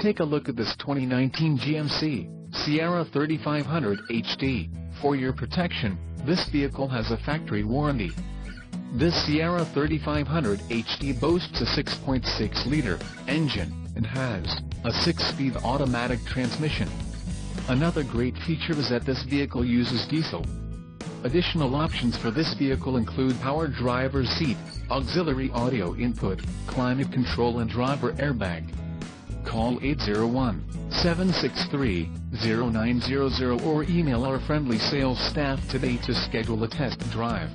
Take a look at this 2019 GMC Sierra 3500 HD. For your protection, this vehicle has a factory warranty. This Sierra 3500 HD boasts a 6.6-liter engine and has a 6-speed automatic transmission. Another great feature is that this vehicle uses diesel. Additional options for this vehicle include power driver's seat, auxiliary audio input, climate control and driver airbag. Call 801-763-0900 or email our friendly sales staff today to schedule a test drive.